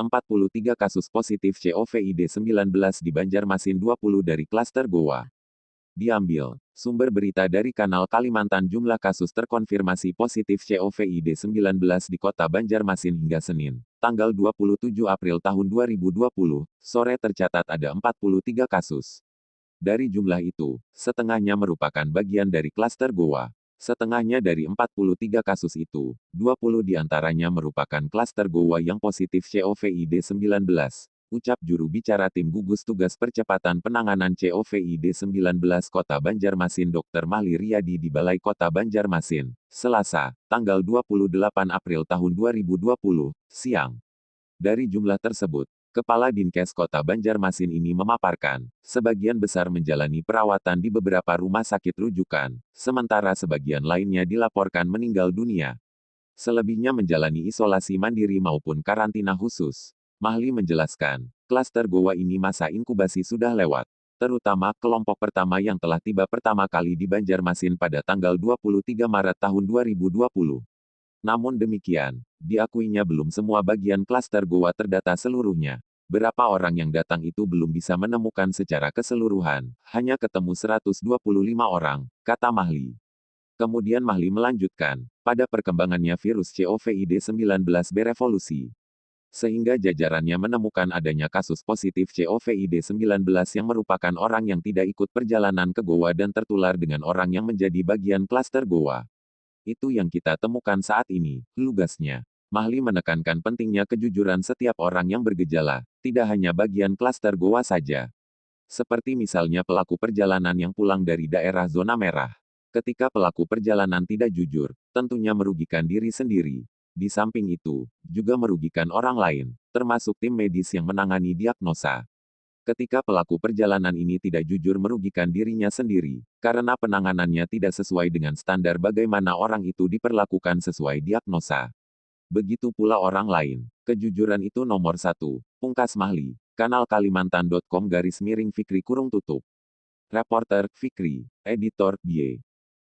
43 kasus positif COVID-19 di Banjarmasin, 20 dari klaster goa. Diambil sumber berita dari Kanal Kalimantan. Jumlah kasus terkonfirmasi positif COVID-19 di kota Banjarmasin hingga Senin, tanggal 27 April tahun 2020, sore tercatat ada 43 kasus. Dari jumlah itu, setengahnya merupakan bagian dari klaster goa. Setengahnya dari 43 kasus itu, 20 diantaranya merupakan klaster goa yang positif COVID-19. Ucap juru bicara tim gugus tugas percepatan penanganan COVID-19 Kota Banjarmasin Dr. Mahli Riyadi di Balai Kota Banjarmasin, Selasa, tanggal 28 April tahun 2020, siang. Dari jumlah tersebut, Kepala Dinkes Kota Banjarmasin ini memaparkan, sebagian besar menjalani perawatan di beberapa rumah sakit rujukan, sementara sebagian lainnya dilaporkan meninggal dunia. Selebihnya menjalani isolasi mandiri maupun karantina khusus. Mahli menjelaskan, klaster goa ini masa inkubasi sudah lewat, terutama kelompok pertama yang telah tiba pertama kali di Banjarmasin pada tanggal 23 Maret tahun 2020. Namun demikian, diakuinya belum semua bagian klaster goa terdata seluruhnya. Berapa orang yang datang itu belum bisa menemukan secara keseluruhan, hanya ketemu 125 orang, kata Mahli. Kemudian Mahli melanjutkan, pada perkembangannya virus COVID-19 berevolusi, sehingga jajarannya menemukan adanya kasus positif COVID-19 yang merupakan orang yang tidak ikut perjalanan ke goa dan tertular dengan orang yang menjadi bagian klaster goa. Itu yang kita temukan saat ini, lugasnya. Mahli menekankan pentingnya kejujuran setiap orang yang bergejala, tidak hanya bagian klaster goa saja. Seperti misalnya pelaku perjalanan yang pulang dari daerah zona merah. Ketika pelaku perjalanan tidak jujur, tentunya merugikan diri sendiri. Di samping itu, juga merugikan orang lain, termasuk tim medis yang menangani diagnosa. Ketika pelaku perjalanan ini tidak jujur merugikan dirinya sendiri, karena penanganannya tidak sesuai dengan standar bagaimana orang itu diperlakukan sesuai diagnosa. Begitu pula orang lain. Kejujuran itu nomor satu, pungkas Mahli. Kanal Kalimantan.com /Fikri Reporter, Fikri. Editor, Y.